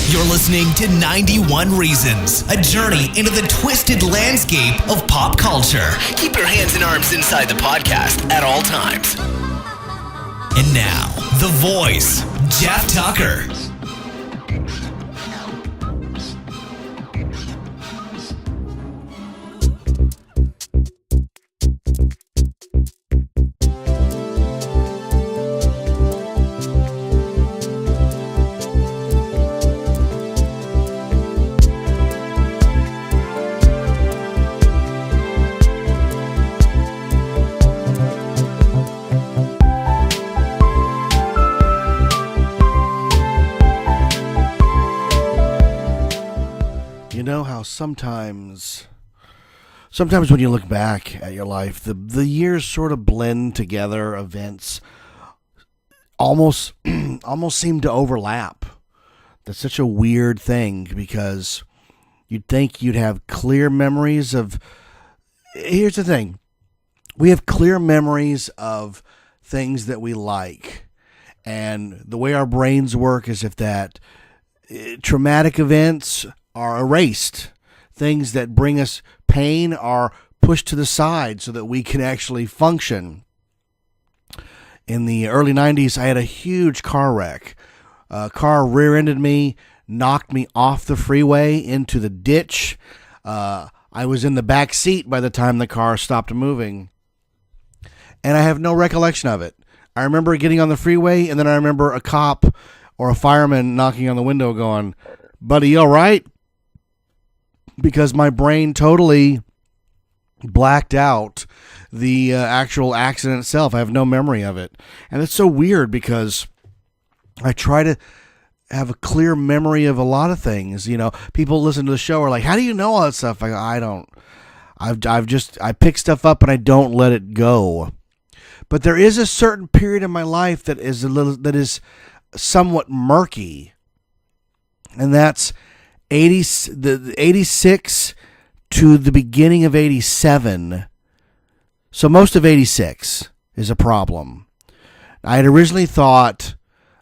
You're listening to 91 Reasons, a journey into the twisted landscape of pop culture. Keep your hands and arms inside the podcast at all times. And now, the voice, Jeff Tucker. You know how sometimes when you look back at your life, the years sort of blend together, events almost seem to overlap. That's such a weird thing because you'd think you'd have clear memories of... Here's the thing. We have clear memories of things that we like. And the way our brains work is if that traumatic events are erased. Things that bring us pain are pushed to the side so that we can actually function. In the early 90s, I had a huge car wreck. A car rear-ended me, knocked me off the freeway into the ditch. I was in the back seat by the time the car stopped moving. And I have no recollection of it. I remember getting on the freeway, and then I remember a cop or a fireman knocking on the window going, "Buddy, you all right?" Because my brain totally blacked out the actual accident itself. I have no memory of it. And it's so weird because I try to have a clear memory of a lot of things. You know, people listen to the show are like, "How do you know all that stuff?" I don't. I pick stuff up and I don't let it go. But there is a certain period in my life that is somewhat murky. And that's 86 to the beginning of 87. So most of 86 is a problem. I had originally thought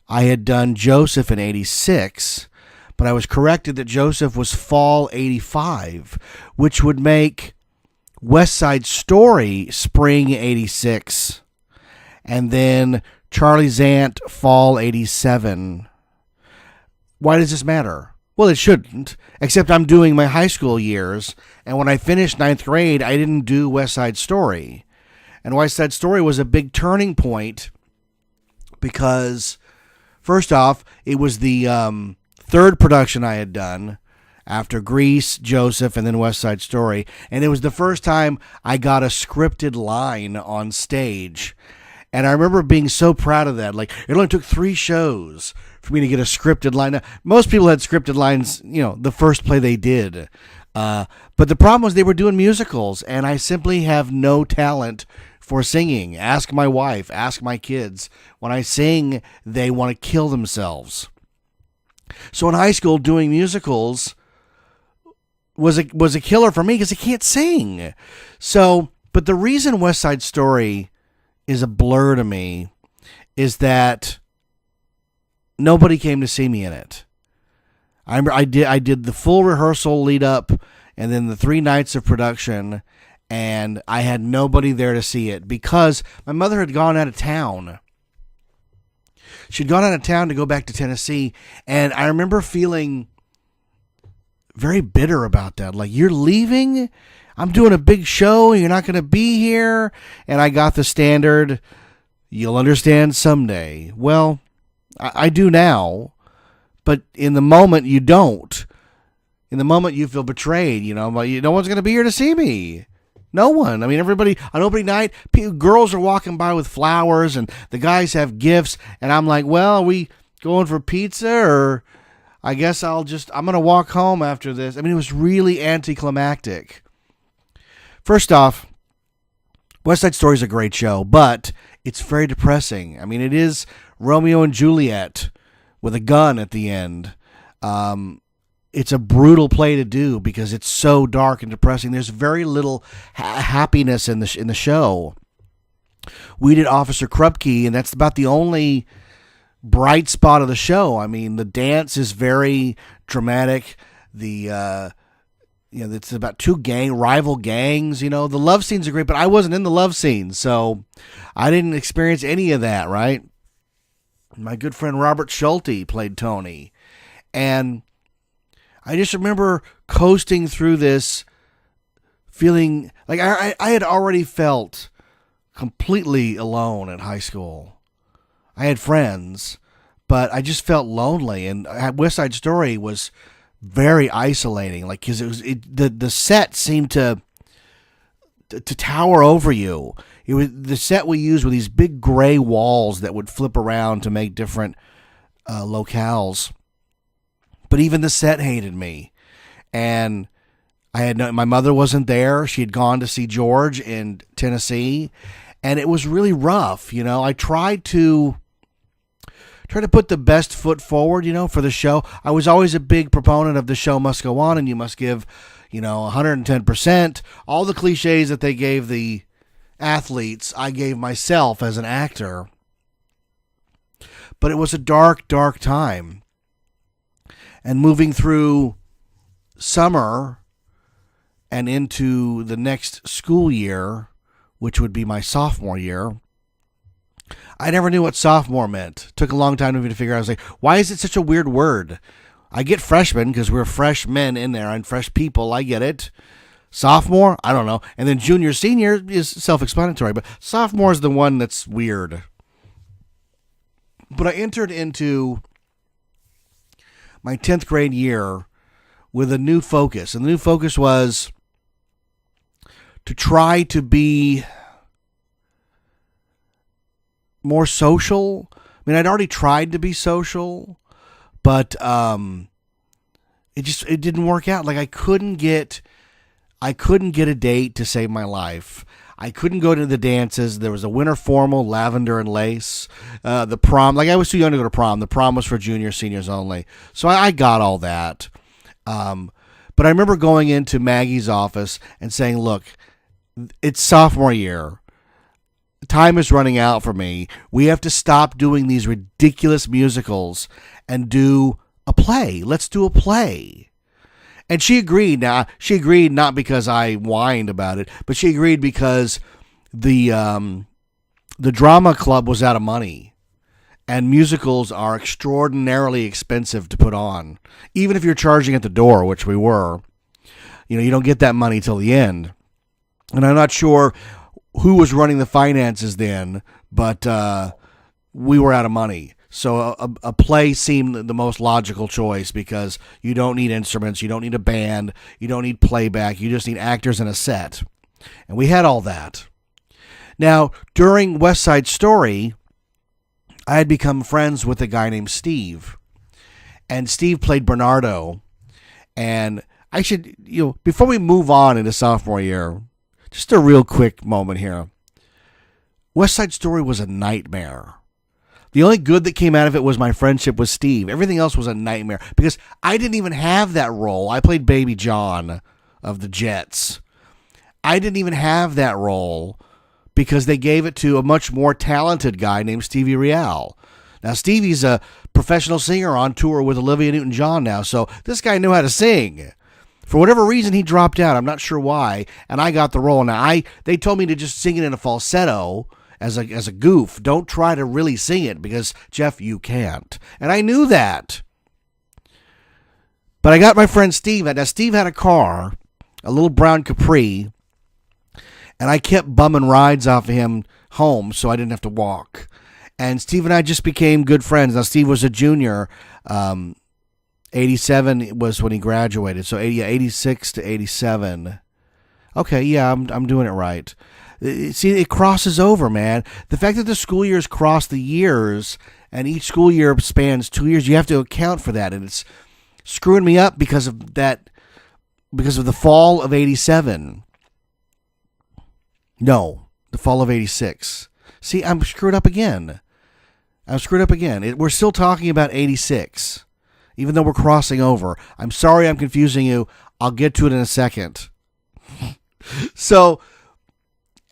I had done Joseph in 86, but I was corrected that Joseph was fall 85, which would make West Side Story spring 86, and then Charlie's Aunt fall 87. Why does this matter? Well, it shouldn't, except I'm doing my high school years, and when I finished 9th grade, I didn't do West Side Story. And West Side Story was a big turning point because, first off, it was the third production I had done after Grease, Joseph, and then West Side Story, and it was the first time I got a scripted line on stage. And I remember being so proud of that. Like, it only took 3 shows for me to get a scripted line. Now, most people had scripted lines, the first play they did. But the problem was they were doing musicals, and I simply have no talent for singing. Ask my wife, ask my kids. When I sing, they want to kill themselves. So in high school, doing musicals was a killer for me because I can't sing. So, but the reason West Side Story is a blur to me is that nobody came to see me in it. I did the full rehearsal lead up and then the 3 nights of production, and I had nobody there to see it because my mother had gone out of town. She'd gone out of town to go back to Tennessee, and I remember feeling very bitter about that. Like, you're leaving? I'm doing a big show, you're not going to be here. And I got the standard, "You'll understand someday." Well, I do now, but in the moment you don't. In the moment you feel betrayed, no one's going to be here to see me. No one. I mean, everybody, on opening night, girls are walking by with flowers and the guys have gifts. And I'm like, well, are we going for pizza, or I guess I'm going to walk home after this. I mean, it was really anticlimactic. First off, West Side Story is a great show, but it's very depressing. I mean, it is Romeo and Juliet with a gun at the end. It's a brutal play to do because it's so dark and depressing. There's very little happiness in the show. We did Officer Krupke, and that's about the only bright spot of the show. I mean, the dance is very dramatic. It's about two rival gangs. The love scenes are great, but I wasn't in the love scenes, so I didn't experience any of that, right? My good friend Robert Schulte played Tony, and I just remember coasting through this, feeling like I had already felt completely alone at high school. I had friends, but I just felt lonely, and West Side Story was very isolating, like, because the set seemed to tower over you. It was the set we used with these big gray walls that would flip around to make different locales. But even the set hated me, and my mother wasn't there. She had gone to see George in Tennessee, and it was really rough. I tried to put the best foot forward, for the show. I was always a big proponent of the show must go on, and you must give, 110%. All the cliches that they gave the athletes, I gave myself as an actor. But it was a dark, dark time. And moving through summer and into the next school year, which would be my sophomore year, I never knew what sophomore meant. Took a long time for me to figure out. I was like, why is it such a weird word? I get freshman because we're freshmen in there and fresh people. I get it. Sophomore? I don't know. And then junior, senior is self-explanatory, but sophomore is the one that's weird. But I entered into my 10th grade year with a new focus. And the new focus was to try to be more social. I mean, I'd already tried to be social, but it didn't work out. Like, I couldn't get a date to save my life. I couldn't go to the dances. There was a winter formal, lavender and lace. The prom, like, I was too young to go to prom. The prom was for juniors, seniors only. So I got all that. But I remember going into Maggie's office and saying, look, it's sophomore year. Time is running out for me. We have to stop doing these ridiculous musicals and do a play. Let's do a play. And she agreed. Now, she agreed not because I whined about it, but she agreed because the drama club was out of money, and musicals are extraordinarily expensive to put on. Even if you're charging at the door, which we were, you don't get that money till the end. And I'm not sure who was running the finances then, but we were out of money. So a play seemed the most logical choice because you don't need instruments, you don't need a band, you don't need playback, you just need actors and a set. And we had all that. Now, during West Side Story, I had become friends with a guy named Steve. And Steve played Bernardo. And I should, before we move on into sophomore year, just a real quick moment here. West Side Story was a nightmare. The only good that came out of it was my friendship with Steve. Everything else was a nightmare because I didn't even have that role. I played Baby John of the Jets. I didn't even have that role because they gave it to a much more talented guy named Stevie Real. Now, Stevie's a professional singer on tour with Olivia Newton-John now, so this guy knew how to sing. For whatever reason, he dropped out. I'm not sure why, and I got the role. Now, they told me to just sing it in a falsetto as a goof. Don't try to really sing it because, Jeff, you can't. And I knew that. But I got my friend Steve. Now, Steve had a car, a little brown Capri, and I kept bumming rides off of him home so I didn't have to walk. And Steve and I just became good friends. Now, Steve was a junior. 87 was when he graduated. So 86 to 87. Okay, yeah, I'm doing it right. See, it crosses over, man. The fact that the school years cross the years and each school year spans 2 years, you have to account for that. And it's screwing me up because of that, because of the fall of 87. No, the fall of 86. See, I'm screwed up again. We're still talking about 86, even though we're crossing over. I'm sorry I'm confusing you. I'll get to it in a second. So,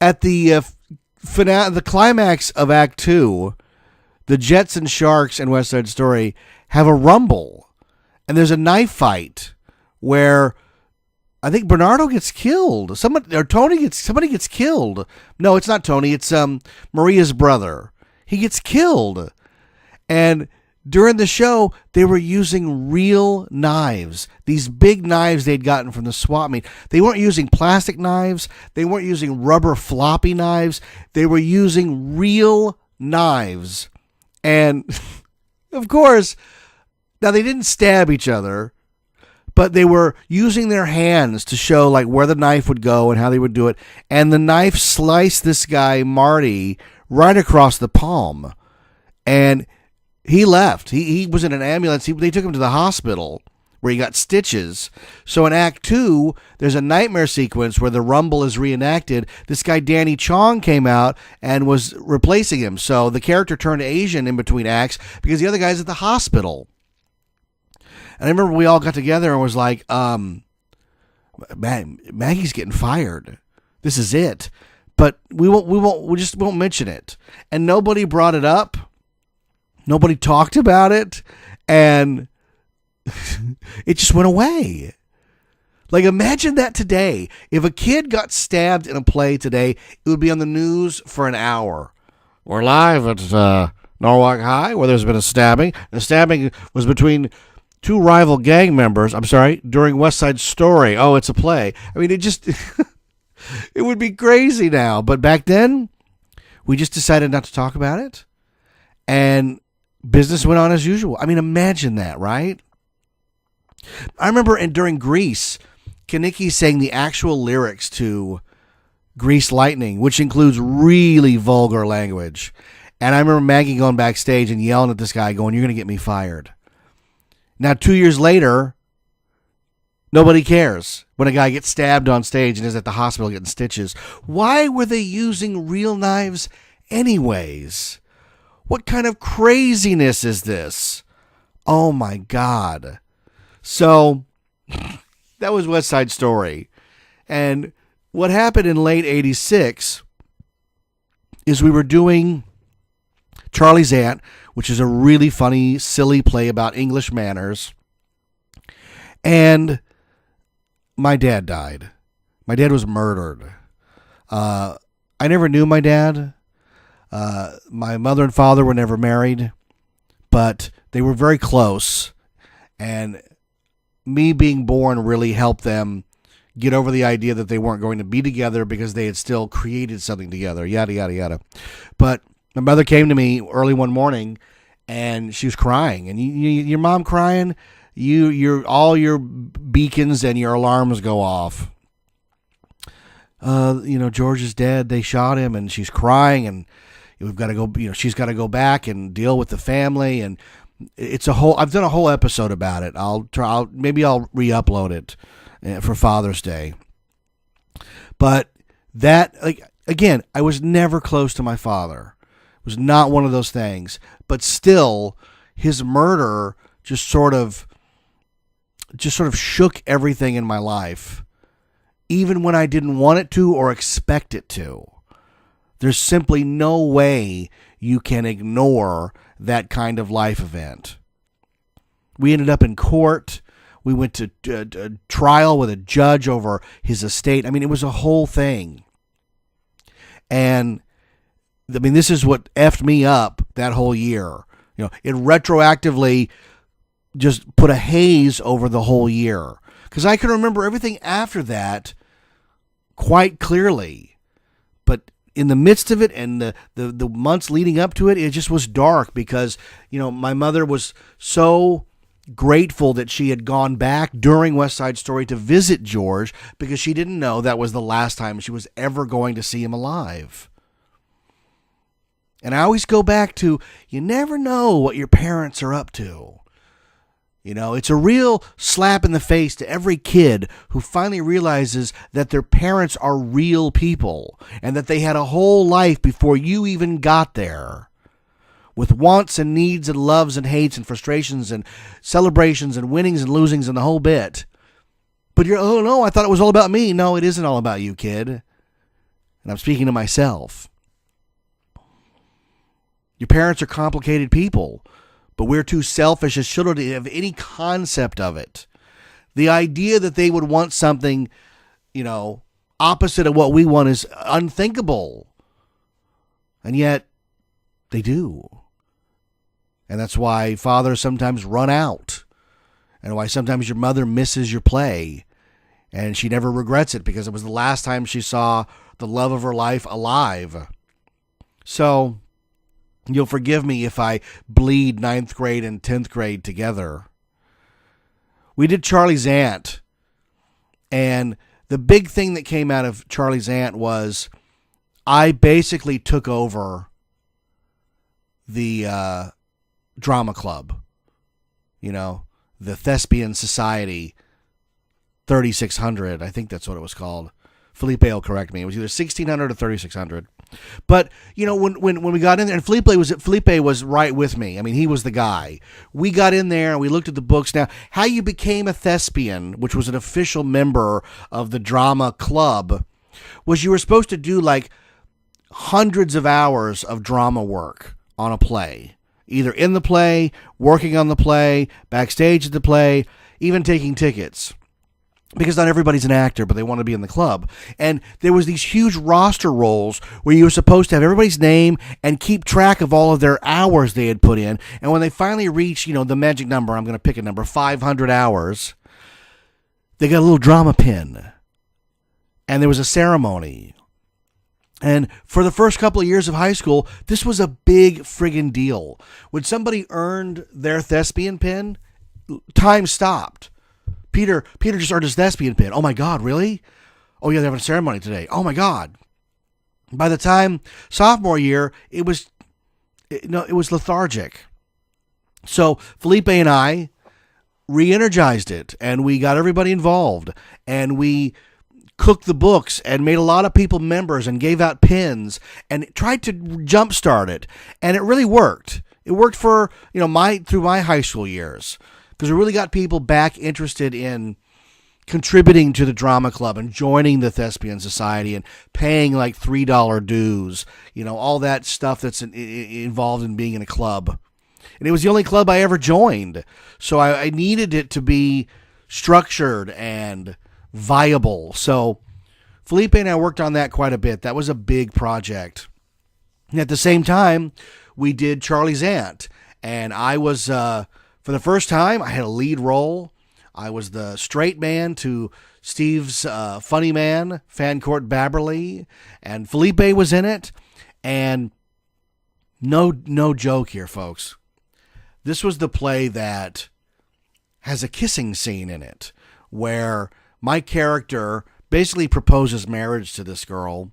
at the the climax of Act 2, the Jets and Sharks and West Side Story have a rumble. And there's a knife fight where I think Bernardo gets killed. Somebody gets killed. No, it's not Tony. It's Maria's brother. He gets killed. And during the show, they were using real knives. These big knives they'd gotten from the swap meet. They weren't using plastic knives. They weren't using rubber floppy knives. They were using real knives. And, of course, now they didn't stab each other, but they were using their hands to show like where the knife would go and how they would do it. And the knife sliced this guy, Marty, right across the palm. And he left. He was in an ambulance. They took him to the hospital where he got stitches. So in Act 2, there's a nightmare sequence where the Rumble is reenacted. This guy, Danny Chong, came out and was replacing him. So the character turned Asian in between acts because the other guy's at the hospital. And I remember we all got together and was like, Maggie's getting fired. This is it. But we just won't mention it. And nobody brought it up. Nobody talked about it. And it just went away. Like, imagine that today. If a kid got stabbed in a play today, it would be on the news for an hour. We're live at Norwalk High where there's been a stabbing. The stabbing was between two rival gang members, during West Side Story. Oh, it's a play. I mean, it just, it would be crazy now. But back then, we just decided not to talk about it. And business went on as usual. I mean, imagine that, right? I remember during Grease, Kaneki sang the actual lyrics to Grease Lightning, which includes really vulgar language. And I remember Maggie going backstage and yelling at this guy going, "You're going to get me fired." Now, 2 years later, nobody cares when a guy gets stabbed on stage and is at the hospital getting stitches. Why were they using real knives anyways? What kind of craziness is this? Oh, my God. So, that was West Side Story. And what happened in late 86 is we were doing Charlie's Aunt, which is a really funny, silly play about English manners. And my dad died. My dad was murdered. I never knew my dad. My mother and father were never married, but they were very close. And me being born really helped them get over the idea that they weren't going to be together because they had still created something together, yada, yada, yada. But my mother came to me early one morning, and she was crying. And your mom crying, all your beacons and your alarms go off. George is dead. They shot him, and she's crying, and we've got to go. She's got to go back and deal with the family, and it's a whole. I've done a whole episode about it. Maybe I'll re-upload it for Father's Day. But that, again, I was never close to my father. Was not one of those things, but still, his murder just sort of shook everything in my life, even when I didn't want it to or expect it to. There's simply no way you can ignore that kind of life event. We ended up in court. We went to trial with a judge over his estate. I mean, it was a whole thing. And I mean, this is what effed me up that whole year. It retroactively just put a haze over the whole year. Because I can remember everything after that quite clearly. But in the midst of it and the months leading up to it, it just was dark because, my mother was so grateful that she had gone back during West Side Story to visit George because she didn't know that was the last time she was ever going to see him alive. And I always go back to, you never know what your parents are up to. It's a real slap in the face to every kid who finally realizes that their parents are real people and that they had a whole life before you even got there, with wants and needs and loves and hates and frustrations and celebrations and winnings and losings and the whole bit. But oh no, I thought it was all about me. No, it isn't all about you, kid. And I'm speaking to myself. Your parents are complicated people, but we're too selfish as children to have any concept of it. The idea that they would want something, opposite of what we want is unthinkable. And yet, they do. And that's why fathers sometimes run out. And why sometimes your mother misses your play. And she never regrets it because it was the last time she saw the love of her life alive. So, you'll forgive me if I bleed 9th grade and 10th grade together. We did Charlie's Aunt. And the big thing that came out of Charlie's Aunt was I basically took over the drama club. The Thespian Society 3600. I think that's what it was called. Felipe will correct me. It was either 1600 or 3600. But, when we got in there, and Felipe was right with me. I mean, he was the guy. We got in there and we looked at the books. Now, how you became a thespian, which was an official member of the drama club, was you were supposed to do like hundreds of hours of drama work on a play. Either in the play, working on the play, backstage at the play, even taking tickets. Because not everybody's an actor, but they want to be in the club. And there was these huge roster rolls where you were supposed to have everybody's name and keep track of all of their hours they had put in. And when they finally reach, the magic number, I'm going to pick a number, 500 hours, they got a little drama pin. And there was a ceremony. And for the first couple of years of high school, this was a big friggin' deal. When somebody earned their thespian pin, time stopped. Peter just earned his thespian pin. Oh my God, really? Oh yeah, they're having a ceremony today. Oh my God. By the time sophomore year, it was lethargic. So Felipe and I re-energized it, and we got everybody involved, and we cooked the books and made a lot of people members and gave out pins and tried to jumpstart it, and it really worked. It worked for through my high school years. Because we really got people back interested in contributing to the drama club and joining the Thespian Society and paying like $3 dues, all that stuff that's involved in being in a club. And it was the only club I ever joined. So I needed it to be structured and viable. So Felipe and I worked on that quite a bit. That was a big project. And at the same time, we did Charlie's Aunt. And I was... for the first time, I had a lead role. I was the straight man to Steve's funny man, Fancourt Babberley, and Felipe was in it. And no joke here, folks. This was the play that has a kissing scene in it, where my character basically proposes marriage to this girl,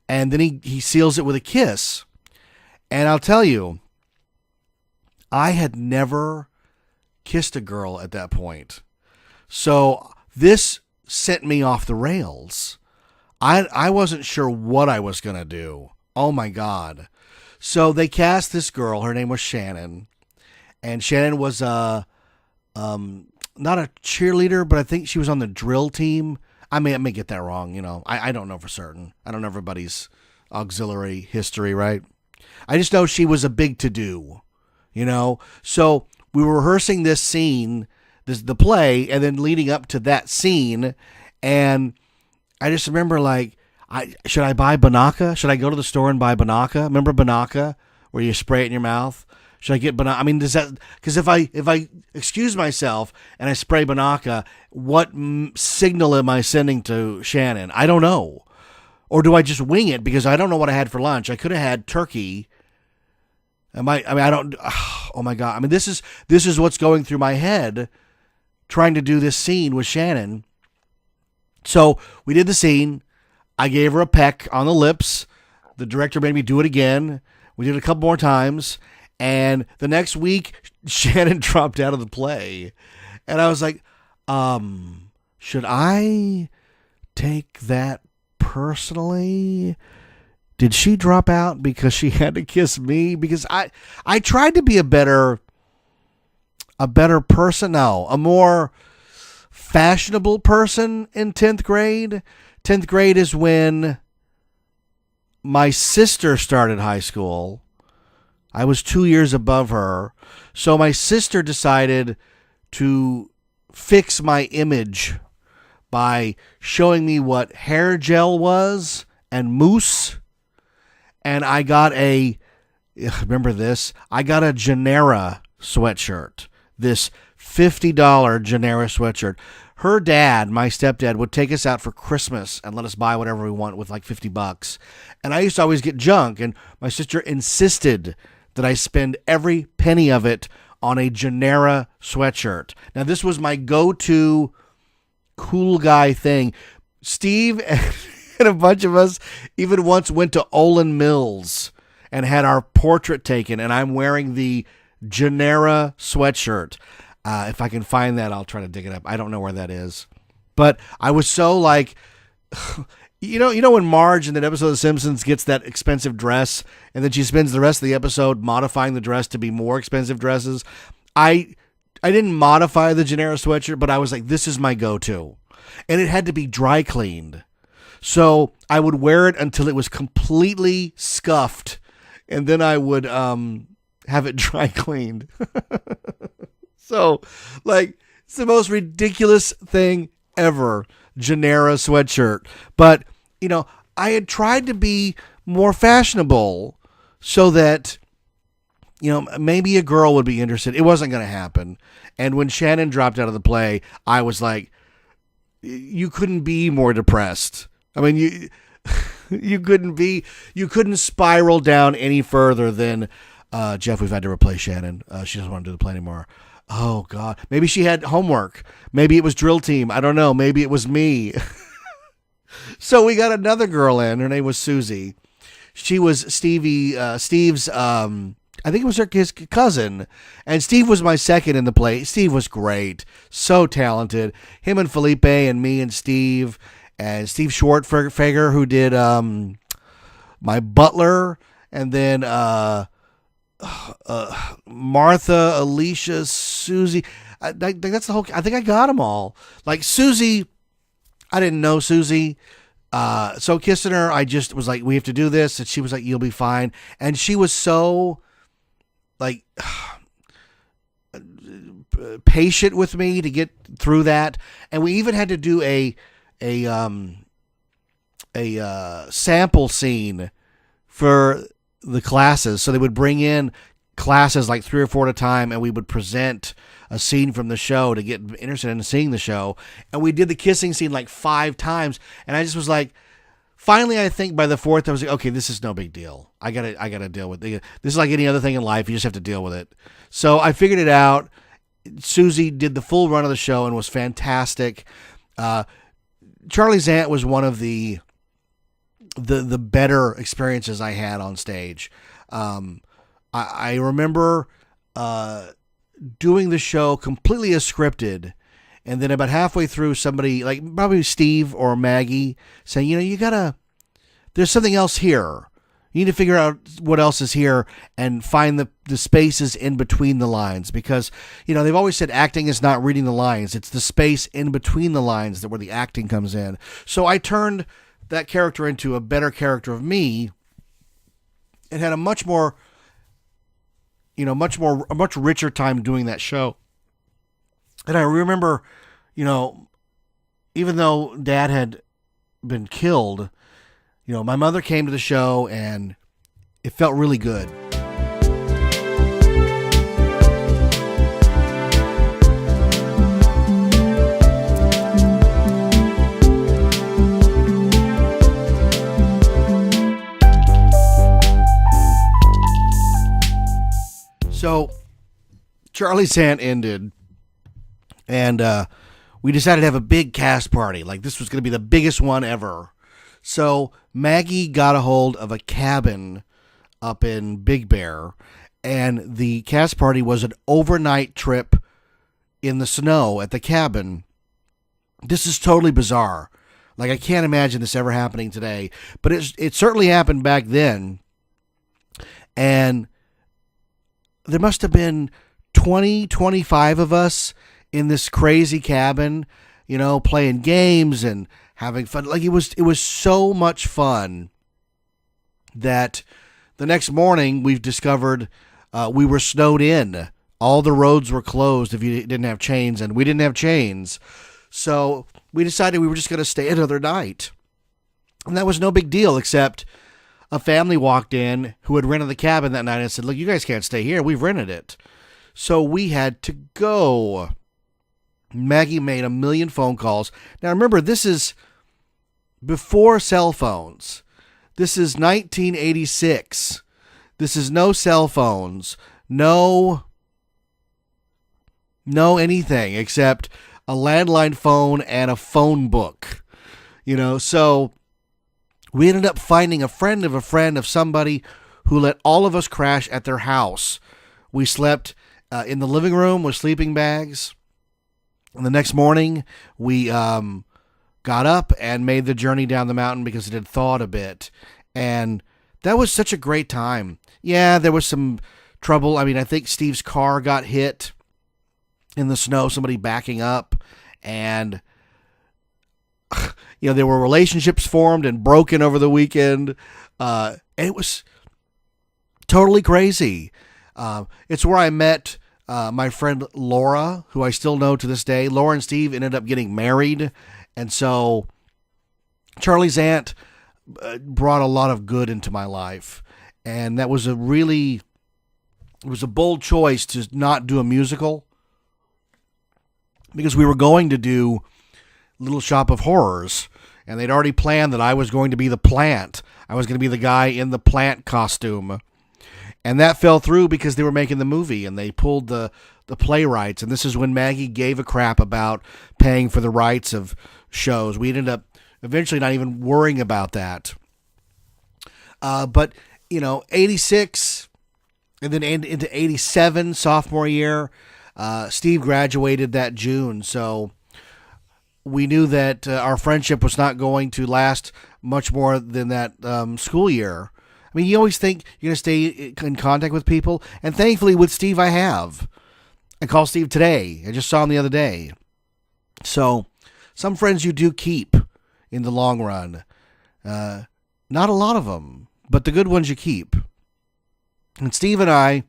and then he seals it with a kiss. And I'll tell you, I had never kissed a girl at that point. So this sent me off the rails. I wasn't sure what I was going to do. Oh my God. So they cast this girl. Her name was Shannon. And Shannon was not a cheerleader, but I think she was on the drill team. I may get that wrong. I don't know for certain. I don't know everybody's auxiliary history, right? I just know she was a big to-do, So we were rehearsing this scene, the play, and then leading up to that scene. And I just remember, should I buy Banaka? Should I go to the store and buy Banaka? Remember Banaka, where you spray it in your mouth? Should I get Banaka? I mean, does that, because if I excuse myself and I spray Banaka, what signal am I sending to Shannon? I don't know. Or do I just wing it because I don't know what I had for lunch? I could have had turkey. I don't. Oh my God! I mean, this is what's going through my head, trying to do this scene with Shannon. So we did the scene. I gave her a peck on the lips. The director made me do it again. We did it a couple more times, and the next week, Shannon dropped out of the play, and I was like, should I take that personally? Did she drop out because she had to kiss me? Because I tried to be a better person. No, a more fashionable person in 10th grade. 10th grade is when my sister started high school. I was 2 years above her. So my sister decided to fix my image by showing me what hair gel was and mousse. And I got remember this? I got a Genera sweatshirt. This $50 Genera sweatshirt. Her dad, my stepdad, would take us out for Christmas and let us buy whatever we want with like $50. And I used to always get junk, and my sister insisted that I spend every penny of it on a Genera sweatshirt. Now, this was my go-to cool guy thing. Steve and a bunch of us even once went to Olin Mills and had our portrait taken, and I'm wearing the Genera sweatshirt. If I can find that, I'll try to dig it up. I don't know where that is. But I was so like, you know when Marge in that episode of The Simpsons gets that expensive dress, and then she spends the rest of the episode modifying the dress to be more expensive dresses? I didn't modify the Genera sweatshirt, but I was like, this is my go-to. And it had to be dry cleaned. So I would wear it until it was completely scuffed, and then I would have it dry cleaned. So, like, it's the most ridiculous thing ever, Genera sweatshirt. But, you know, I had tried to be more fashionable so that, you know, maybe a girl would be interested. It wasn't going to happen. And when Shannon dropped out of the play, I was like, you couldn't be more depressed. I mean, you couldn't spiral down any further than, Jeff, we've had to replace Shannon. She doesn't want to do the play anymore. Oh, God. Maybe she had homework. Maybe it was drill team. I don't know. Maybe it was me. So we got another girl in. Her name was Susie. She was Steve's, I think it was his cousin. And Steve was my second in the play. Steve was great. So talented. Him and Felipe and me and Steve Schwartfager, who did my butler. And then Martha, Alicia, Susie. That's the whole. I think I got them all. Like Susie, I didn't know Susie. So kissing her, I just was like, we have to do this, and she was like, you'll be fine. And she was so like patient with me to get through that. And we even had to do a sample scene for the classes. So they would bring in classes like 3 or 4 at a time, and we would present a scene from the show to get interested in seeing the show. And we did the kissing scene like 5 times, and I just was like, finally, I think by the 4th, I was like, okay, this is no big deal. I gotta deal with it. This is like any other thing in life. You just have to deal with it. So I figured it out. Susie did the full run of the show and was fantastic. Charlie Zant was one of the better experiences I had on stage. I remember doing the show completely as scripted, and then about halfway through, somebody, like probably Steve or Maggie, saying, there's something else here. You need to figure out what else is here and find the spaces in between the lines, because, they've always said acting is not reading the lines. It's the space in between the lines where the acting comes in. So I turned that character into a better character of me, and had a much richer time doing that show. And I remember, even though Dad had been killed, my mother came to the show, and it felt really good. So Charlie Sant ended, and we decided to have a big cast party. Like, this was going to be the biggest one ever. So Maggie got a hold of a cabin up in Big Bear, and the cast party was an overnight trip in the snow at the cabin. This is totally bizarre. Like, I can't imagine this ever happening today, but it certainly happened back then. And there must have been 20, 25 of us in this crazy cabin, playing games and having fun. Like, it was so much fun that the next morning we've discovered we were snowed in. All the roads were closed if you didn't have chains, and we didn't have chains. So we decided we were just going to stay another night. And that was no big deal, except a family walked in who had rented the cabin that night and said, look, you guys can't stay here. We've rented it. So we had to go. Maggie made a million phone calls. Now remember, this is before cell phones. This is 1986. This is no cell phones. No anything except a landline phone and a phone book. So we ended up finding a friend of somebody who let all of us crash at their house. We slept in the living room with sleeping bags. And the next morning, we got up and made the journey down the mountain because it had thawed a bit. And that was such a great time. Yeah, there was some trouble. I mean, I think Steve's car got hit in the snow, somebody backing up. And, there were relationships formed and broken over the weekend. And it was totally crazy. It's where I met my friend Laura, who I still know to this day. Laura and Steve ended up getting married. And so Charlie's aunt brought a lot of good into my life. And that was it was a bold choice to not do a musical, because we were going to do Little Shop of Horrors, and they'd already planned that I was going to be the plant. I was going to be the guy in the plant costume. And that fell through because they were making the movie, and they pulled the playwrights. And this is when Maggie gave a crap about paying for the rights of shows. We ended up eventually not even worrying about that. But 86 and then into 87, sophomore year, Steve graduated that June. So we knew that our friendship was not going to last much more than that school year. I mean, you always think you're going to stay in contact with people. And thankfully with Steve, I have. I called Steve today. I just saw him the other day. So some friends you do keep in the long run. Not a lot of them, but the good ones you keep. And Steve and I,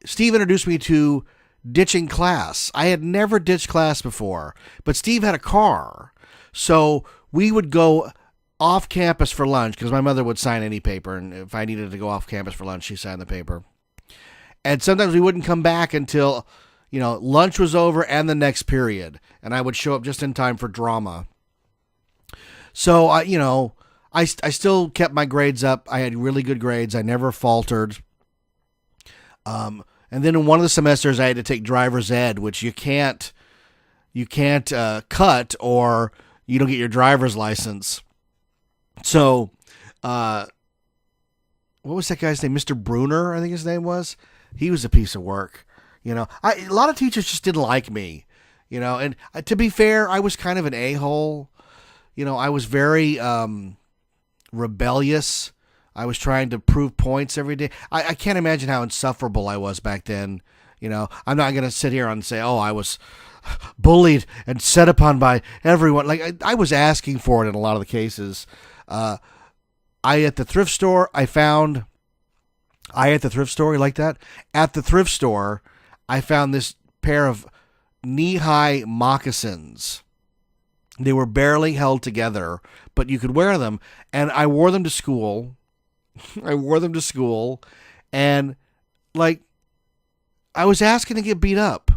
Steve introduced me to ditching class. I had never ditched class before, but Steve had a car. So we would go off campus for lunch, because my mother would sign any paper, and if I needed to go off campus for lunch, she signed the paper. And sometimes we wouldn't come back until, lunch was over and the next period, and I would show up just in time for drama. So, I still kept my grades up. I had really good grades. I never faltered. And then in one of the semesters, I had to take driver's ed, which you can't cut, or you don't get your driver's license. So, what was that guy's name? Mr. Bruner, I think his name was. He was a piece of work. A lot of teachers just didn't like me. And to be fair, I was kind of an a-hole. I was very rebellious. I was trying to prove points every day. I can't imagine how insufferable I was back then. I'm not going to sit here and say, I was bullied and set upon by everyone. Like, I was asking for it in a lot of the cases. At the thrift store, I found this pair of knee-high moccasins. They were barely held together, but you could wear them. And I wore them to school. And, I was asking to get beat up.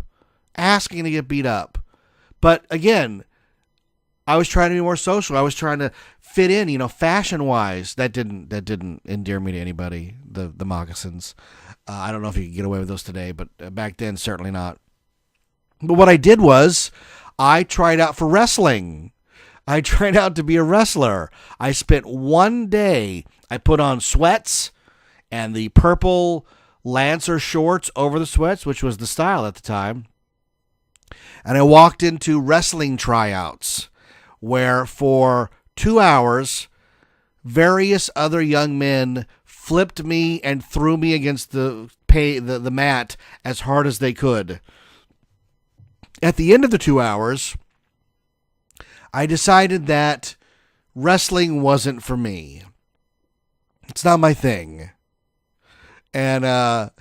But, again, I was trying to be more social. I was trying to fit in, fashion-wise. That didn't endear me to anybody, the moccasins. I don't know if you could get away with those today, but back then, certainly not. But what I did was, I tried out for wrestling. I tried out to be a wrestler. I spent one day, I put on sweats and the purple Lancer shorts over the sweats, which was the style at the time. And I walked into wrestling tryouts, where for 2 hours, various other young men flipped me and threw me against the mat as hard as they could. At the end of the 2 hours, I decided that wrestling wasn't for me. It's not my thing. And the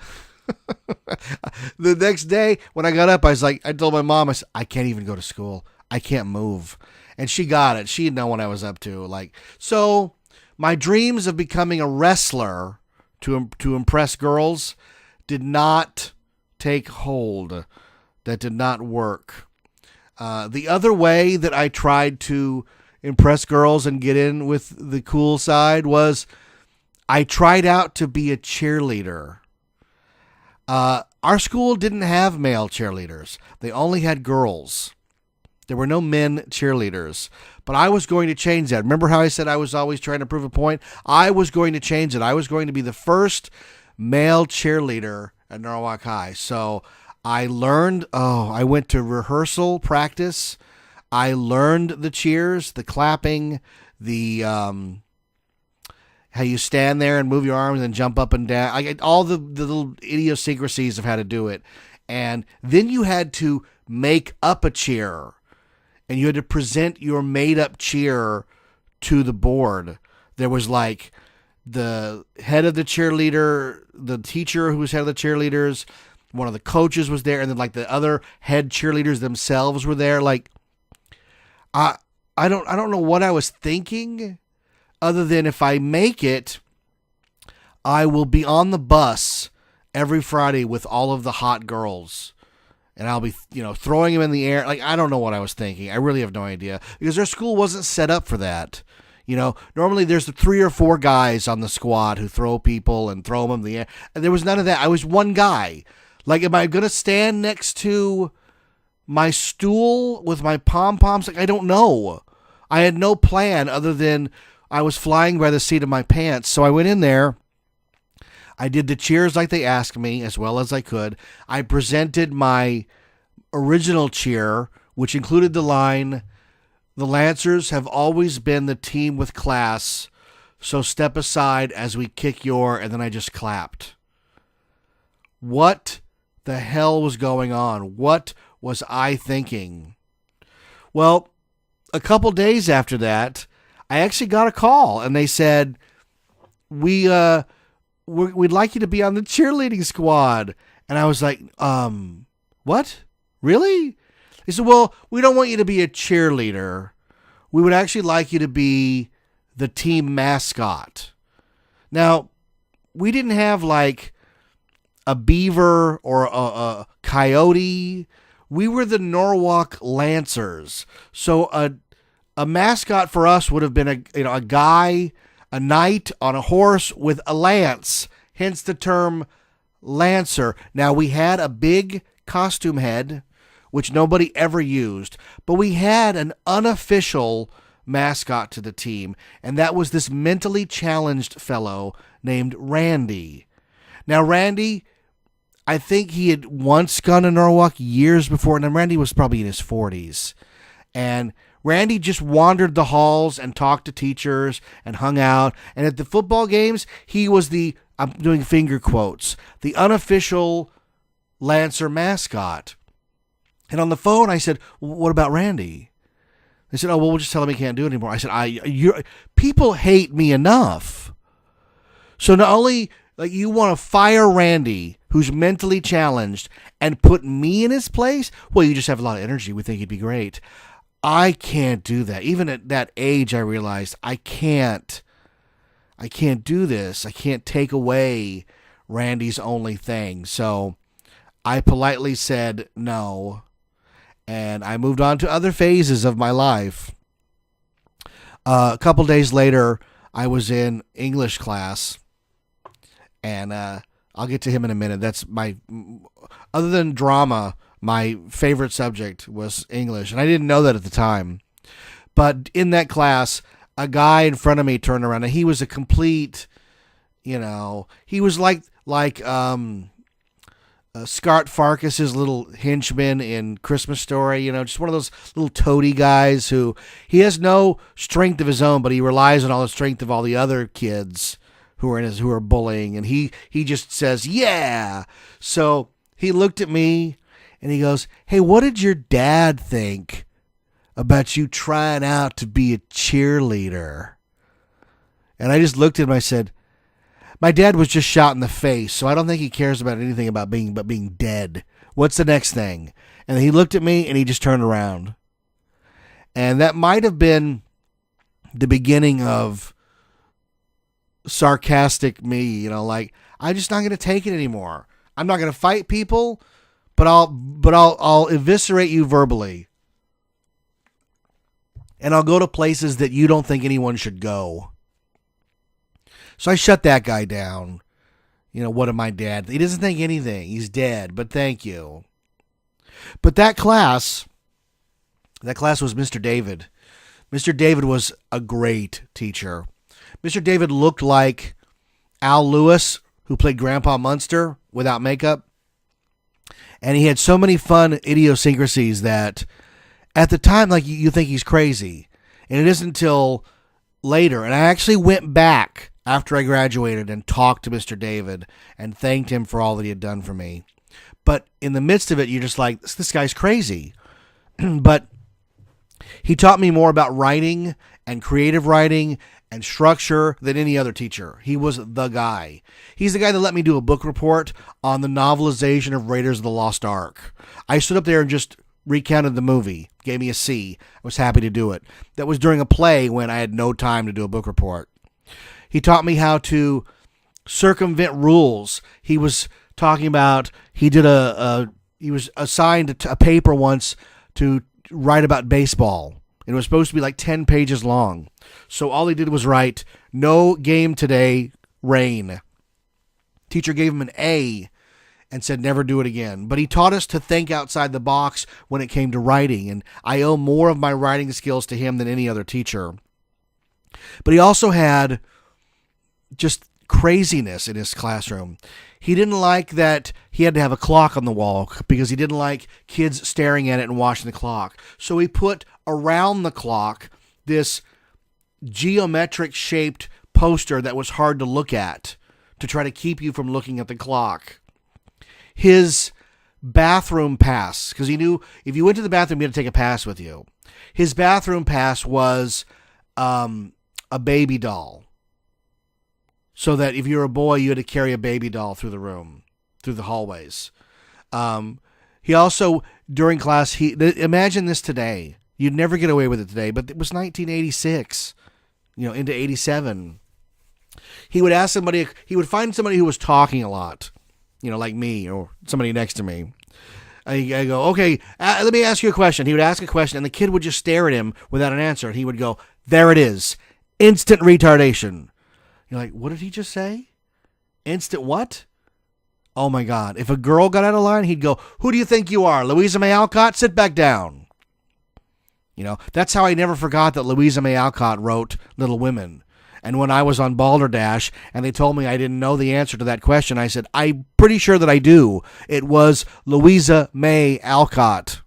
next day when I got up, I told my mom, I said, I can't even go to school. I can't move. And she got it. She didn't know what I was up to. So my dreams of becoming a wrestler to impress girls did not take hold. That did not work. The other way that I tried to impress girls and get in with the cool side was I tried out to be a cheerleader. Our school didn't have male cheerleaders. They only had girls. There were no men cheerleaders. But I was going to change that. Remember how I said I was always trying to prove a point? I was going to change it. I was going to be the first male cheerleader at Norwalk High. So I learned, I went to rehearsal practice. I learned the cheers, the clapping, the how you stand there and move your arms and jump up and down. I get all the little idiosyncrasies of how to do it. And then you had to make up a cheer. And you had to present your made-up cheer to the board. There was the head of the cheerleader, the teacher who was head of the cheerleaders, one of the coaches was there, and then the other head cheerleaders themselves were there. I don't know what I was thinking, other than if I make it, I will be on the bus every Friday with all of the hot girls. And I'll be, throwing them in the air. I don't know what I was thinking. I really have no idea. Because our school wasn't set up for that. Normally there's 3 or 4 guys on the squad who throw people and throw them in the air. And there was none of that. I was one guy. Am I going to stand next to my stool with my pom-poms? I don't know. I had no plan other than I was flying by the seat of my pants. So I went in there. I did the cheers like they asked me as well as I could. I presented my original cheer, which included the line, "The Lancers have always been the team with class, so step aside as we kick your," and then I just clapped. What the hell was going on? What was I thinking? Well, a couple days after that, I actually got a call, and they said, we'd like you to be on the cheerleading squad. And I was like, what? Really? They said, well, we don't want you to be a cheerleader. We would actually like you to be the team mascot. Now, we didn't have a beaver or a coyote. We were the Norwalk Lancers. So a mascot for us would have been a guy, a knight on a horse with a lance, hence the term Lancer. Now, we had a big costume head, which nobody ever used, but we had an unofficial mascot to the team, and that was this mentally challenged fellow named Randy. Now, Randy, I think he had once gone to Norwalk years before, and then Randy was probably in his 40s, and Randy just wandered the halls and talked to teachers and hung out. And at the football games, he was I'm doing finger quotes, the unofficial Lancer mascot. And on the phone, I said, well, what about Randy? They said, oh, well, we'll just tell him he can't do it anymore. I said, people hate me enough. So not only you want to fire Randy, who's mentally challenged, and put me in his place, well, you just have a lot of energy. We think he'd be great. I can't do that. Even at that age, I realized I can't do this. I can't take away Randy's only thing. So I politely said no, and I moved on to other phases of my life. A couple days later, I was in English class, and I'll get to him in a minute. That's other than drama, my favorite subject was English, and I didn't know that at the time. But in that class, a guy in front of me turned around, and he was a complete, he was like Scott Farkus's little henchman in Christmas Story, just one of those little toady guys who he has no strength of his own, but he relies on all the strength of all the other kids who are bullying, and he just says, yeah. So he looked at me, and he goes, hey, what did your dad think about you trying out to be a cheerleader? And I just looked at him, I said, My dad was just shot in the face, so I don't think he cares about anything about being dead. What's the next thing? And he looked at me and he just turned around. And that might have been the beginning of sarcastic me, like, I'm just not going to take it anymore. I'm not going to fight people, but I'll eviscerate you verbally. And I'll go to places that you don't think anyone should go. So I shut that guy down. What am I, Dad? He doesn't think anything. He's dead, but thank you. But that class was Mr. David. Mr. David was a great teacher. Mr. David looked like Al Lewis, who played Grandpa Munster without makeup. And he had so many fun idiosyncrasies that at the time, like, you think he's crazy. And it isn't until later. And I actually went back after I graduated and talked to Mr. David and thanked him for all that he had done for me. But in the midst of it, you're just like, this guy's crazy. But he taught me more about writing and creative writing and structure than any other teacher. He was the guy. He's the guy that let me do a book report on the novelization of Raiders of the Lost Ark. I stood up there and just recounted the movie, gave me a C. I was happy to do it. That was during a play when I had no time to do a book report. He taught me how to circumvent rules. He was talking about, he was assigned a paper once to write about baseball. It was supposed to be like 10 pages long. So all he did was write, "No game today, rain." Teacher gave him an A and said never do it again. But he taught us to think outside the box when it came to writing, and I owe more of my writing skills to him than any other teacher. But he also had just craziness in his classroom. He didn't like that he had to have a clock on the wall because he didn't like kids staring at it and watching the clock. So he put around the clock this geometric shaped poster that was hard to look at to try to keep you from looking at the clock. His bathroom pass, because he knew if you went to the bathroom, you had to take a pass with you. His bathroom pass was a baby doll. So that if you're a boy, you had to carry a baby doll through the room, through the hallways. He also, during class, imagine this today. You'd never get away with it today, but it was 1986, into 87. He would ask somebody, he would find somebody who was talking a lot, like me or somebody next to me. I go, okay, let me ask you a question. He would ask a question, and the kid would just stare at him without an answer. And he would go, there it is, instant retardation. You're like, what did he just say? Instant what? Oh my God. If a girl got out of line, he'd go, who do you think you are? Louisa May Alcott? Sit back down. That's how I never forgot that Louisa May Alcott wrote Little Women. And when I was on Balderdash and they told me I didn't know the answer to that question, I said, I'm pretty sure that I do. It was Louisa May Alcott.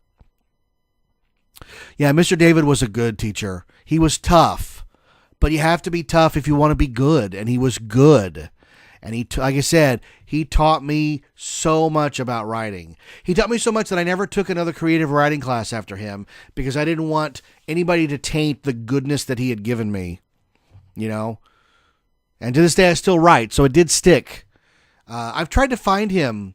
Yeah, Mr. David was a good teacher. He was tough. But you have to be tough if you want to be good, and he was good. And like I said, he taught me so much about writing. He taught me so much that I never took another creative writing class after him because I didn't want anybody to taint the goodness that he had given me, And to this day, I still write, so it did stick. I've tried to find him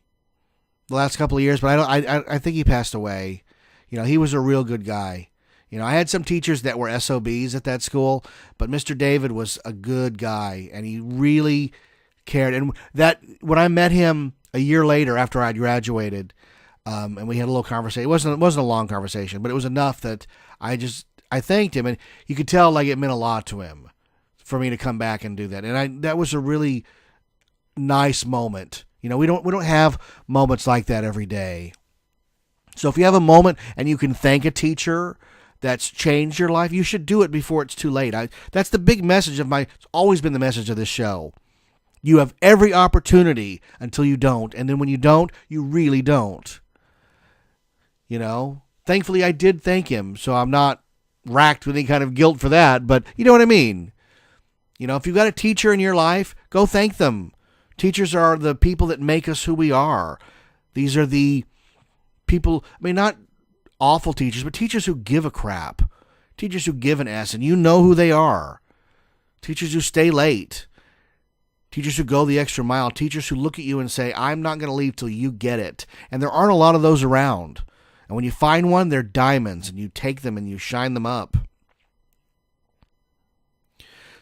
the last couple of years, but I think he passed away. He was a real good guy. I had some teachers that were SOBs at that school, but Mr. David was a good guy, and he really cared. And that when I met him a year later after I'd graduated, and we had a little conversation. It wasn't a long conversation, but it was enough that I thanked him, and you could tell like it meant a lot to him for me to come back and do that. And that was a really nice moment. We don't have moments like that every day. So if you have a moment and you can thank a teacher that's changed your life, you should do it before it's too late. That's the big message it's always been the message of this show. You have every opportunity until you don't, and then when you don't, you really don't. Thankfully I did thank him, so I'm not racked with any kind of guilt for that, but you know what I mean. If you've got a teacher in your life, go thank them. Teachers are the people that make us who we are. These are the people, not awful teachers, but teachers who give a crap. Teachers who give an S, and you know who they are. Teachers who stay late. teachers who go the extra mile, teachers who look at you and say, I'm not going to leave till you get it. And there aren't a lot of those around. And when you find one, they're diamonds, and you take them and you shine them up.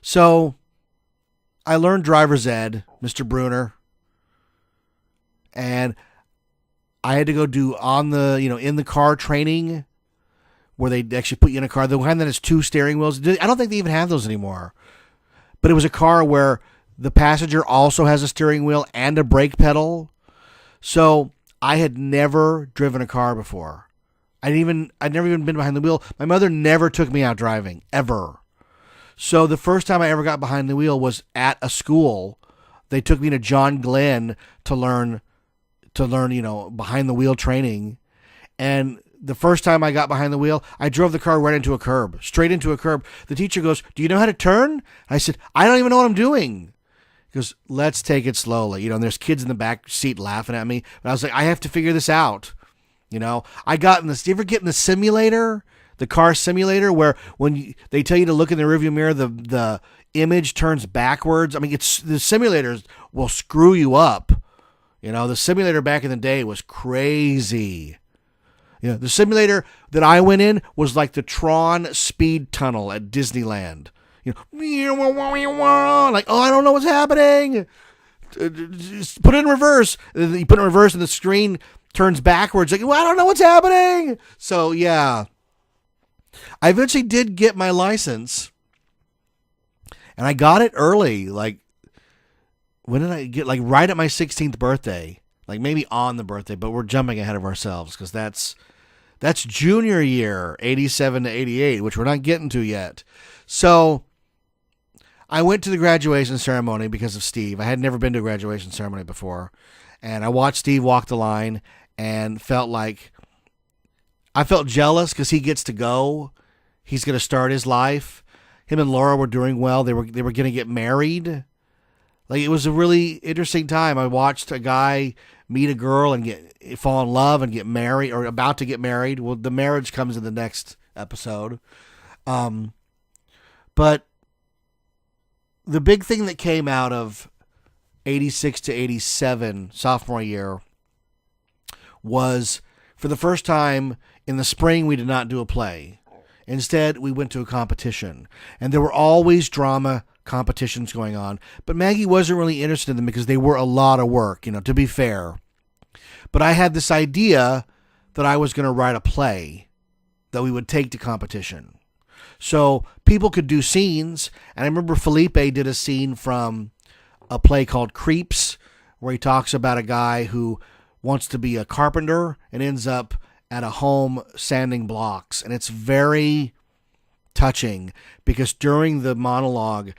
So I learned driver's ed, Mr. Bruner, and I had to go do in the car training where they actually put you in a car. The one that has 2 steering wheels. I don't think they even have those anymore. But it was a car where the passenger also has a steering wheel and a brake pedal. So I had never driven a car before. I'd never even been behind the wheel. My mother never took me out driving, ever. So the first time I ever got behind the wheel was at a school. They took me to John Glenn to learn, behind the wheel training. And the first time I got behind the wheel, I drove the car right into a curb, straight into a curb. The teacher goes, do you know how to turn? I said, I don't even know what I'm doing. He goes, let's take it slowly. And there's kids in the back seat laughing at me. But I was like, I have to figure this out. I got in this. Do you ever get in the simulator, the car simulator, where when they tell you to look in the rearview mirror, the image turns backwards? I mean, the simulators will screw you up. The simulator back in the day was crazy. The simulator that I went in was like the Tron speed tunnel at Disneyland. Like, oh, I don't know what's happening. Just put it in reverse. You put it in reverse and the screen turns backwards. Like, well, I don't know what's happening. So, yeah. I eventually did get my license. And I got it early. Like, when did I get? Like, right at my 16th birthday. Like, maybe on the birthday. But we're jumping ahead of ourselves because that's junior year, 87 to 88, which we're not getting to yet. So I went to the graduation ceremony because of Steve. I had never been to a graduation ceremony before. And I watched Steve walk the line and I felt jealous because he gets to go. He's going to start his life. Him and Laura were doing well. They were going to get married. Like, it was a really interesting time. I watched a guy meet a girl and fall in love and get married, or about to get married. Well, the marriage comes in the next episode. But the big thing that came out of 86 to 87, sophomore year, was for the first time in the spring, we did not do a play. Instead, we went to a competition. And there were always drama competitions going on. But Maggie wasn't really interested in them because they were a lot of work, to be fair. But I had this idea that I was going to write a play that we would take to competition. So people could do scenes. And I remember Felipe did a scene from a play called Creeps, where he talks about a guy who wants to be a carpenter and ends up at a home sanding blocks. And it's very touching because during the monologue,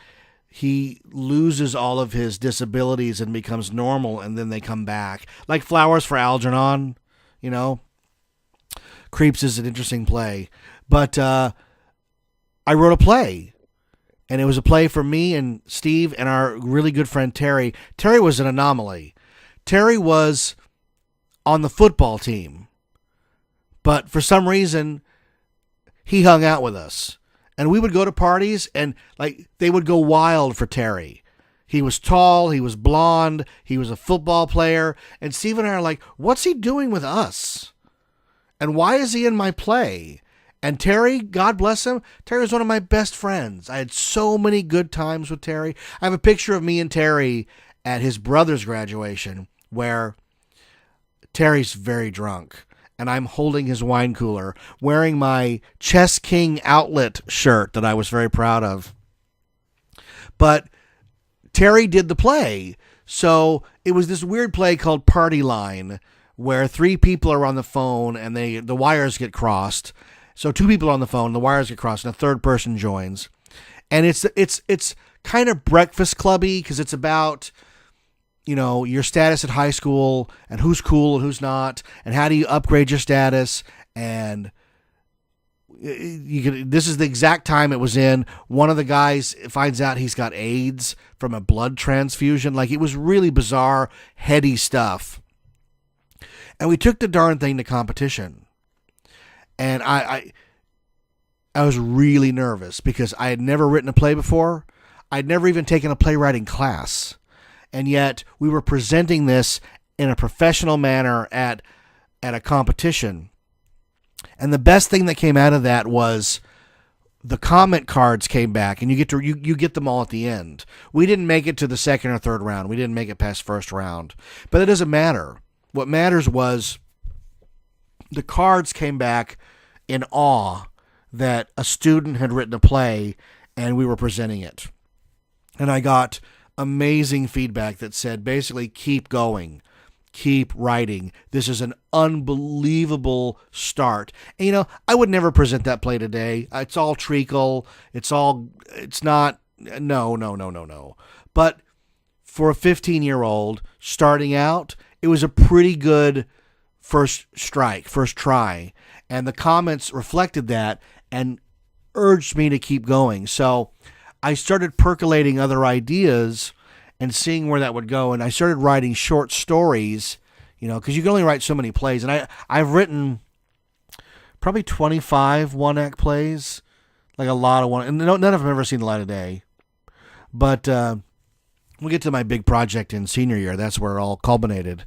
he loses all of his disabilities and becomes normal, and then they come back. Like Flowers for Algernon, Creeps is an interesting play. But I wrote a play. And it was a play for me and Steve and our really good friend Terry. Terry was an anomaly. Terry was on the football team. But for some reason, he hung out with us. And we would go to parties and they would go wild for Terry. He was tall, he was blonde, he was a football player. And Steve and I are like, what's he doing with us? And why is he in my play? And Terry, God bless him, Terry was one of my best friends. I had so many good times with Terry. I have a picture of me and Terry at his brother's graduation where Terry's very drunk. And I'm holding his wine cooler, wearing my Chess King outlet shirt that I was very proud of. But Terry did the play. So it was this weird play called Party Line, where 3 people are on the phone and the wires get crossed. So 2 people are on the phone, the wires get crossed, and a third person joins. And it's kind of Breakfast Clubby because it's about your status at high school and who's cool and who's not, and how do you upgrade your status. And this is the exact time it was in. One of the guys finds out he's got AIDS from a blood transfusion. Like, it was really bizarre, heady stuff. And we took the darn thing to competition. And I was really nervous because I had never written a play before. I'd never even taken a playwriting class. and yet we were presenting this in a professional manner at a competition. And the best thing that came out of that was the comment cards came back, and you get them all at the end. We didn't make it to the second or third round. We didn't make it past first round. But it doesn't matter. What matters was the cards came back in awe that a student had written a play and we were presenting it. And I got amazing feedback that said, basically, keep going. Keep writing. This is an unbelievable start. And, I would never present that play today. It's all treacle. No. But for a 15-year-old starting out, it was a pretty good first try. And the comments reflected that and urged me to keep going. So I started percolating other ideas and seeing where that would go. And I started writing short stories, because you can only write so many plays. And I've written probably 25 one-act plays, like a lot of one. And none of them have ever seen the light of day. But we'll get to my big project in senior year. That's where it all culminated.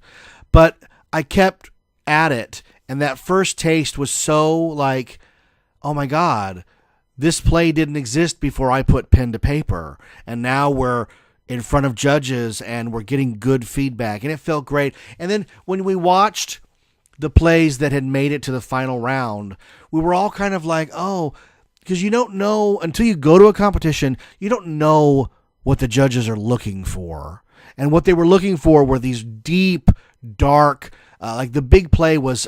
But I kept at it. And that first taste was so like, oh my God, this play didn't exist before I put pen to paper. And now we're in front of judges and we're getting good feedback. And it felt great. And then when we watched the plays that had made it to the final round, we were all kind of like, oh, because you don't know until you go to a competition, you don't know what the judges are looking for. And what they were looking for were these deep, dark, like the big play was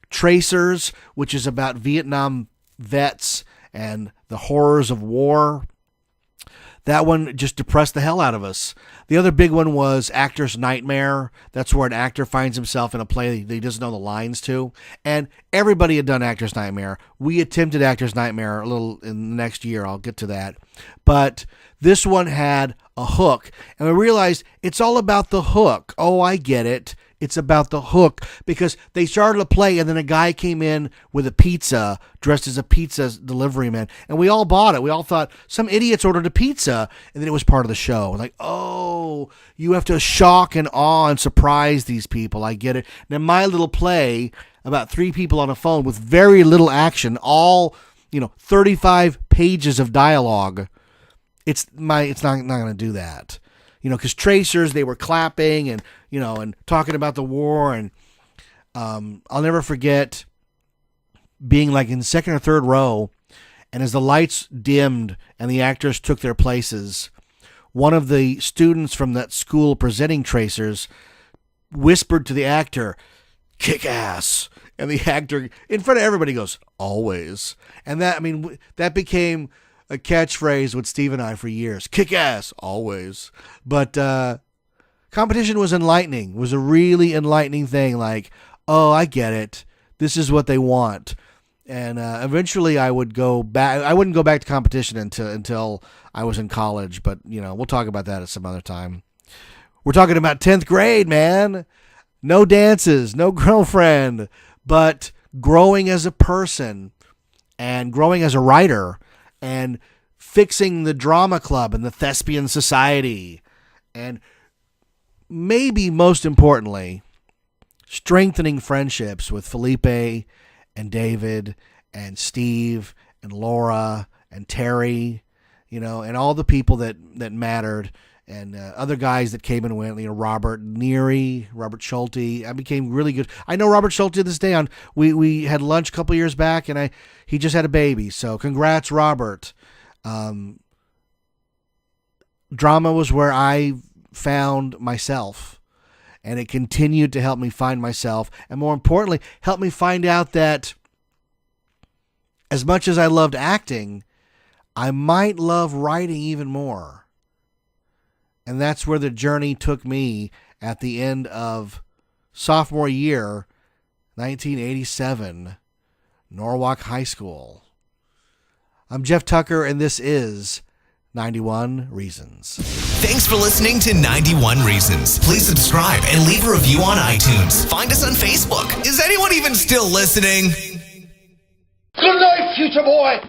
Tracers, which is about Vietnam vets and the horrors of war. That one just depressed the hell out of us. The other big one was Actor's Nightmare. That's where an actor finds himself in a play that he doesn't know the lines to. And everybody had done Actor's Nightmare. We attempted Actor's Nightmare a little in the next year. I'll get to that. But this one had a hook. And we realized it's all about the hook. Oh, I get it. It's about the hook, because they started a play and then a guy came in with a pizza dressed as a pizza delivery man. And we all bought it. We all thought some idiots ordered a pizza, and then it was part of the show. Like, oh, you have to shock and awe and surprise these people. I get it. Now, my little play about 3 people on a phone with very little action, all, 35 pages of dialogue. It's not going to do that. Because Tracers, they were clapping and, and talking about the war. And I'll never forget being like in second or third row. And as the lights dimmed and the actors took their places, one of the students from that school presenting Tracers whispered to the actor, "Kick ass." And the actor, in front of everybody, goes, "Always." And that became a catchphrase with Steve and I for years. Kick ass, always. But competition was enlightening. It was a really enlightening thing. Like, oh, I get it. This is what they want. And eventually I would go back. I wouldn't go back to competition until I was in college. But, we'll talk about that at some other time. We're talking about 10th grade, man. No dances, no girlfriend. But growing as a person and growing as a writer, and fixing the drama club and the thespian society. And maybe most importantly, strengthening friendships with Felipe and David and Steve and Laura and Terry, and all the people that mattered, and other guys that came and went, Robert Neary, Robert Schulte. I became really good. I know Robert Schulte to this day. We had lunch a couple years back, and he just had a baby. So congrats, Robert. Drama was where I found myself, and it continued to help me find myself, and more importantly, help me find out that as much as I loved acting, I might love writing even more. And that's where the journey took me at the end of sophomore year, 1987, Norwalk High School. I'm Jeff Tucker, and this is 91 Reasons. Thanks for listening to 91 Reasons. Please subscribe and leave a review on iTunes. Find us on Facebook. Is anyone even still listening? Good night, future boy!